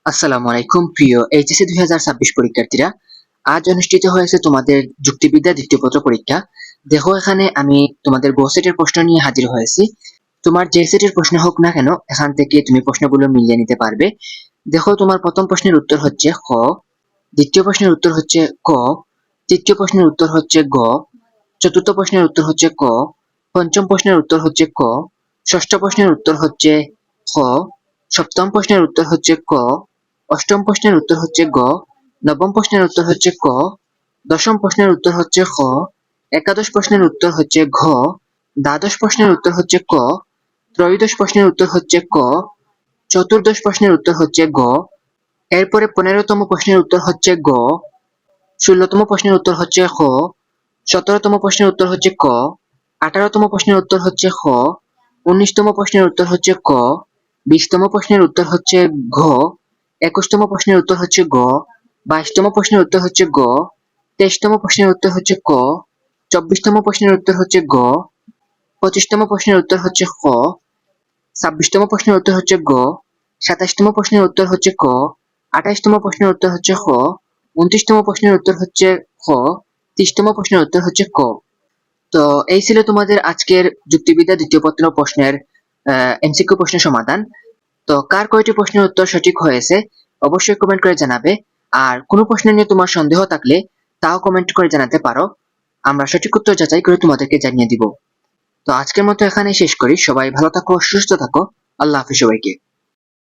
আসসালামু আলাইকুম প্রিয় এইচএসসি 2026 পরীক্ষার্থীরা। আজ অনুষ্ঠিত হয়েছে তোমাদের যুক্তিবিদ্যা দ্বিতীয় পত্র পরীক্ষা। দেখো এখানে আমি তোমাদের গ সেটের প্রশ্ন নিয়ে হাজির হয়েছি। তোমার যে সেটের প্রশ্ন হোক না কেন এখান থেকে তুমি প্রশ্নগুলো মিলিয়ে নিতে পারবে। দেখো তোমার প্রথম প্রশ্নের উত্তর হচ্ছে খ, দ্বিতীয় প্রশ্নের উত্তর হচ্ছে ক, তৃতীয় প্রশ্নের উত্তর হচ্ছে গ, চতুর্থ প্রশ্নের উত্তর হচ্ছে ক, পঞ্চম প্রশ্নের উত্তর হচ্ছে ক, ষষ্ঠ প্রশ্নের উত্তর হচ্ছে খ, সপ্তম প্রশ্নের উত্তর হচ্ছে ক, অষ্টম প্রশ্নের উত্তর হচ্ছে গ, নবম প্রশ্নের উত্তর হচ্ছে ক, দশম প্রশ্নের উত্তর হচ্ছে খ, একাদশ প্রশ্নের উত্তর হচ্ছে ঘ, দ্বাদশ প্রশ্নের উত্তর হচ্ছে ক, ত্রয়োদশ প্রশ্নের উত্তর হচ্ছে ক, চতুর্দশ প্রশ্নের উত্তর হচ্ছে গ, এরপরে 15তম প্রশ্নের উত্তর হচ্ছে গ, 16তম প্রশ্নের উত্তর হচ্ছে খ, 17তম প্রশ্নের উত্তর হচ্ছে ক, 18তম প্রশ্নের উত্তর হচ্ছে খ, 19তম প্রশ্নের উত্তর হচ্ছে ক, 20তম প্রশ্নের উত্তর হচ্ছে ঘ, 21তম প্রশ্নের উত্তর হচ্ছে গ, 22তম প্রশ্নের উত্তর হচ্ছে গ, 23তম প্রশ্নের উত্তর হচ্ছে ক, 24তম প্রশ্নের উত্তর হচ্ছে গ, 25তম প্রশ্নের উত্তর হচ্ছে খ, 26তম প্রশ্নের উত্তর হচ্ছে গ, 27তম প্রশ্নের উত্তর হচ্ছে ক, 28তম প্রশ্নের উত্তর হচ্ছে খ, 29তম প্রশ্নের উত্তর হচ্ছে খ, 30তম প্রশ্নের উত্তর হচ্ছে ক। তো এই ছিল তোমাদের আজকের যুক্তিবিদ্যা দ্বিতীয় পত্র প্রশ্নের এমসিকিউ প্রশ্নের সমাধান। তো কার কয়টি প্রশ্নের উত্তর সঠিক হয়েছে অবশ্যই কমেন্ট করে জানাবে। আর কোনো প্রশ্ন নিয়ে তোমার সন্দেহ থাকলে তাও কমেন্ট করে জানাতে পারো, আমরা সঠিক উত্তর যাচাই করে তোমাদেরকে জানিয়ে দিব। তো আজকের মতো এখানে শেষ করি। সবাই ভালো থাকো, সুস্থ থাকো। আল্লাহ হাফেজ সবাইকে।